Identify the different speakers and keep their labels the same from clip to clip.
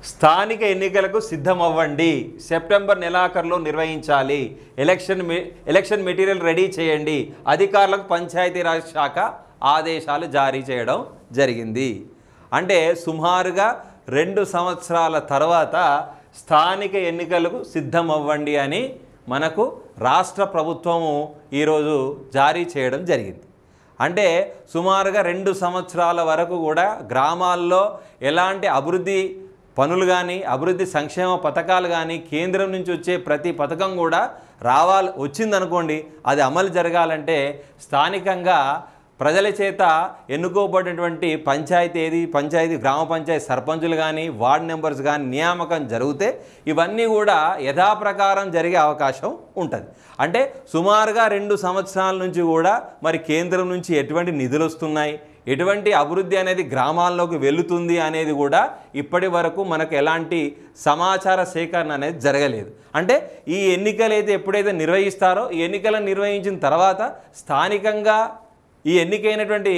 Speaker 1: స్థానిక ఎన్నికలకు సిద్ధమవ్వండి. సెప్టెంబర్ నెలాఖరులో నిర్వహించాలి. ఎలక్షన్ మెటీరియల్ రెడీ చేయండి. అధికారులకు పంచాయతీరాజ్ శాఖ ఆదేశాలు జారీ చేయడం జరిగింది. అంటే సుమారుగా 2 సంవత్సరాల తర్వాత స్థానిక ఎన్నికలకు సిద్ధమవ్వండి అని మనకు రాష్ట్ర ప్రభుత్వము ఈరోజు జారీ చేయడం జరిగింది. అంటే సుమారుగా 2 సంవత్సరాల వరకు కూడా గ్రామాల్లో ఎలాంటి అభివృద్ధి పనులు కానీ అభివృద్ధి సంక్షేమ పథకాలు కానీ కేంద్రం నుంచి వచ్చే ప్రతి పథకం కూడా వచ్చిందనుకోండి, అది అమలు జరగాలంటే స్థానికంగా ప్రజల చేత ఎన్నుకోబడినటువంటి పంచాయతీ గ్రామ పంచాయతీ సర్పంచులు కానీ వార్డు మెంబర్స్ కానీ నియామకం జరిగితే ఇవన్నీ కూడా యథాప్రకారం జరిగే అవకాశం ఉంటుంది. అంటే సుమారుగా 2 సంవత్సరాల నుంచి కూడా మరి కేంద్రం నుంచి ఎటువంటి నిధులు వస్తున్నాయి, ఎటువంటి అభివృద్ధి అనేది గ్రామాల్లోకి వెళుతుంది అనేది కూడా ఇప్పటి వరకు మనకు ఎలాంటి సమాచార సేకరణ అనేది జరగలేదు. అంటే ఈ ఎన్నికలు ఎప్పుడైతే నిర్వహిస్తారో ఈ ఎన్నికలను నిర్వహించిన తర్వాత స్థానికంగా ఈ ఎన్నికైనటువంటి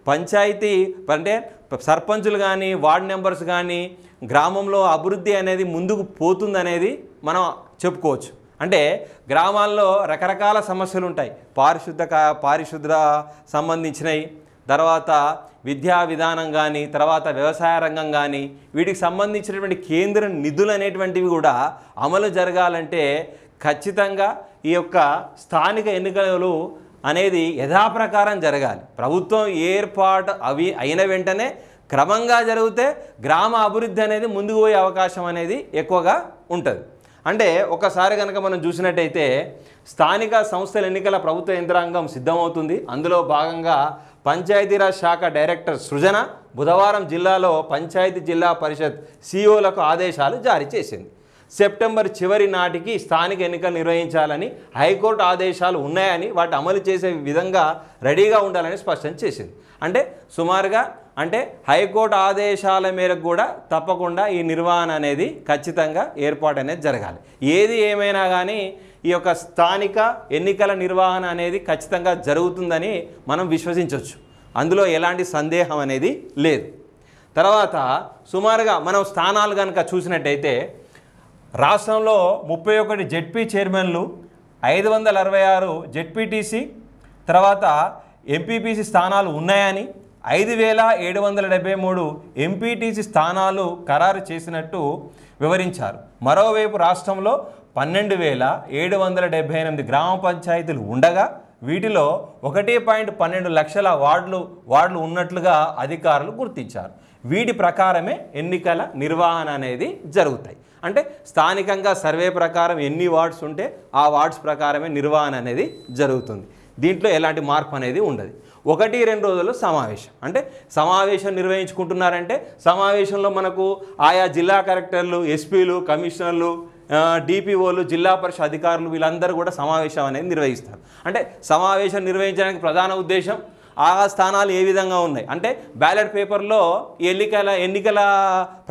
Speaker 1: పంచాయతీ అంటే సర్పంచులు కానీ వార్డు మెంబర్స్ కానీ గ్రామంలో అభివృద్ధి అనేది ముందుకు పోతుందనేది మనం చెప్పుకోవచ్చు. అంటే గ్రామాల్లో రకరకాల సమస్యలు ఉంటాయి. పారిశుద్ధ సంబంధించినవి, తర్వాత విద్యా విధానం కానీ, తర్వాత వ్యవసాయ రంగం కానీ, వీటికి సంబంధించినటువంటి కేంద్ర నిధులు అనేటువంటివి కూడా అమలు జరగాలంటే ఖచ్చితంగా ఈ యొక్క స్థానిక ఎన్నికలు అనేది యథాప్రకారం జరగాలి. ప్రభుత్వం ఏర్పాటు అయిన వెంటనే క్రమంగా జరిగితే గ్రామ అభివృద్ధి అనేది ముందుకు పోయే అవకాశం అనేది ఎక్కువగా ఉంటుంది. అంటే ఒకసారి కనుక మనం చూసినట్టయితే స్థానిక సంస్థల ఎన్నికల ప్రభుత్వ యంత్రాంగం సిద్ధమవుతుంది. అందులో భాగంగా పంచాయతీరాజ్ శాఖ డైరెక్టర్ సృజన బుధవారం జిల్లాలో పంచాయతీ జిల్లా పరిషత్ సిఇఓలకు ఆదేశాలు జారీ చేసింది. సెప్టెంబర్ చివరి నాటికి స్థానిక ఎన్నికలు నిర్వహించాలని హైకోర్టు ఆదేశాలు ఉన్నాయని వాటి అమలు చేసే విధంగా రెడీగా ఉండాలని స్పష్టం చేసింది. అంటే సుమారుగా హైకోర్టు ఆదేశాల మేరకు కూడా తప్పకుండా ఈ నిర్వహణ అనేది ఖచ్చితంగా ఏర్పాటు అనేది జరగాలి. ఏది ఏమైనా కానీ ఈ యొక్క స్థానిక ఎన్నికల నిర్వహణ అనేది ఖచ్చితంగా జరుగుతుందని మనం విశ్వసించవచ్చు. అందులో ఎలాంటి సందేహం అనేది లేదు. తర్వాత సుమారుగా మనం స్థానాలు కనుక చూసినట్టయితే రాష్ట్రంలో 31 జెడ్పీ చైర్మన్లు, 566 జెడ్పీటీసీ, తర్వాత ఎంపీపీసీ స్థానాలు ఉన్నాయని, 5773 ఎంపీటీసీ స్థానాలు ఖరారు చేసినట్టు వివరించారు. మరోవైపు రాష్ట్రంలో 12,778 గ్రామ పంచాయతీలు ఉండగా వీటిలో 1.12 లక్షల వార్డులు ఉన్నట్లుగా అధికారులు గుర్తించారు. వీటి ప్రకారమే ఎన్నికల నిర్వహణ అనేది జరుగుతాయి. అంటే స్థానికంగా సర్వే ప్రకారం ఎన్ని వార్డ్స్ ఉంటే ఆ వార్డ్స్ ప్రకారమే నిర్వహణ అనేది జరుగుతుంది. దీంట్లో ఎలాంటి మార్పు అనేది ఉండదు. 1-2 రోజుల్లో సమావేశం. అంటే సమావేశం నిర్వహించుకుంటున్నారంటే సమావేశంలో మనకు ఆయా జిల్లా కలెక్టర్లు, ఎస్పీలు, కమిషనర్లు, డిపిఓలు, జిల్లా పరిషత్ అధికారులు వీళ్ళందరూ కూడా సమావేశం అనేది నిర్వహిస్తారు. అంటే సమావేశం నిర్వహించడానికి ప్రధాన ఉద్దేశం ఆ స్థానాలు ఏ విధంగా ఉన్నాయి అంటే బ్యాలెట్ పేపర్లో ఎన్నికల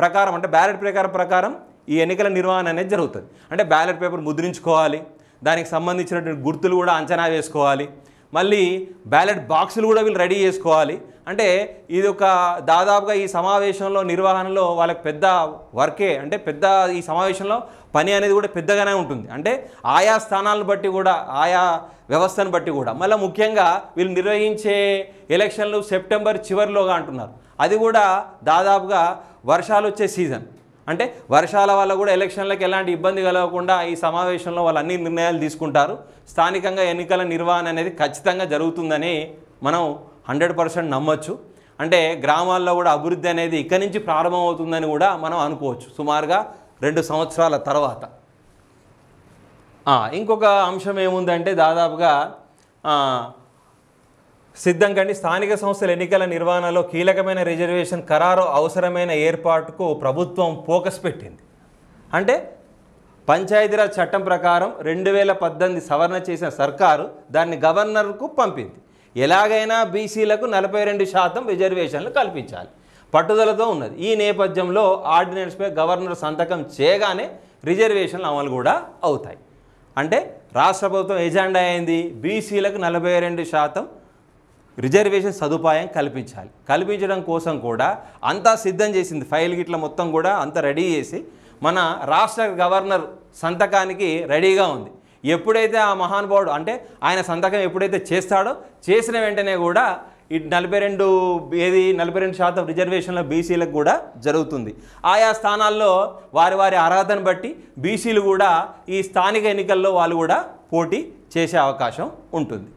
Speaker 1: ప్రకారం అంటే బ్యాలెట్ ప్రకారం ఈ ఎన్నికల నిర్వహణ అనేది జరుగుతుంది. అంటే బ్యాలెట్ పేపర్ ముద్రించుకోవాలి, దానికి సంబంధించినటువంటి గుర్తులు కూడా అంచనా వేసుకోవాలి, మళ్ళీ బ్యాలెట్ బాక్సులు కూడా వీళ్ళు రెడీ చేసుకోవాలి. అంటే ఇది ఒక దాదాపుగా ఈ సమావేశంలో నిర్వహణలో వాళ్ళకి పెద్ద వర్కే అంటే ఈ సమావేశంలో పని అనేది కూడా పెద్దగానే ఉంటుంది. అంటే ఆయా స్థానాలను బట్టి కూడా ఆయా వ్యవస్థను బట్టి కూడా మళ్ళీ ముఖ్యంగా వీళ్ళు నిర్వహించే ఎలక్షన్లు సెప్టెంబర్ చివరిలోగా అంటున్నారు. అది కూడా దాదాపుగా వర్షాలు వచ్చే సీజన్. అంటే వర్షాల వల్ల కూడా ఎలక్షన్లకు ఎలాంటి ఇబ్బంది కలగకుండా ఈ సమావేశంలో వాళ్ళు అన్ని నిర్ణయాలు తీసుకుంటారు. స్థానికంగా ఎన్నికల నిర్వహణ అనేది ఖచ్చితంగా జరుగుతుందని మనం 100% నమ్మొచ్చు. అంటే గ్రామాల్లో కూడా అభివృద్ధి అనేది ఇక్కడి నుంచి ప్రారంభమవుతుందని కూడా మనం అనుకోవచ్చు సుమారుగా 2 సంవత్సరాల తర్వాత. ఇంకొక అంశం ఏముందంటే దాదాపుగా సిద్ధం కండి స్థానిక సంస్థల ఎన్నికల నిర్వహణలో కీలకమైన రిజర్వేషన్ ఖరారు అవసరమైన ఏర్పాటుకు ప్రభుత్వం ఫోకస్ పెట్టింది. అంటే పంచాయతీరాజ్ చట్టం ప్రకారం 2018 సవరణ చేసిన సర్కారు దాన్ని గవర్నర్కు పంపింది. ఎలాగైనా బీసీలకు 42% రిజర్వేషన్లు కల్పించాలి పట్టుదలతో ఉన్నది. ఈ నేపథ్యంలో ఆర్డినెన్స్పై గవర్నర్ సంతకం చేయగానే రిజర్వేషన్లు అమలు కూడా అవుతాయి. అంటే రాష్ట్ర ప్రభుత్వం ఎజెండా అయింది బీసీలకు 42% రిజర్వేషన్ సదుపాయం కల్పించడం కోసం కూడా అంతా సిద్ధం చేసింది. ఫైల్ గిట్ల మొత్తం కూడా అంతా రెడీ చేసి మన రాష్ట్ర గవర్నర్ సంతకానికి రెడీగా ఉంది. ఎప్పుడైతే ఆ మహానుభావుడు అంటే ఆయన సంతకం ఎప్పుడైతే చేస్తాడో చేసిన వెంటనే కూడా ఈ 42% రిజర్వేషన్ల బీసీలకు కూడా జరుగుతుంది. ఆయా స్థానాల్లో వారి అర్హతను బట్టి బీసీలు కూడా ఈ స్థానిక ఎన్నికల్లో వాళ్ళు కూడా పోటీ చేసే అవకాశం ఉంటుంది.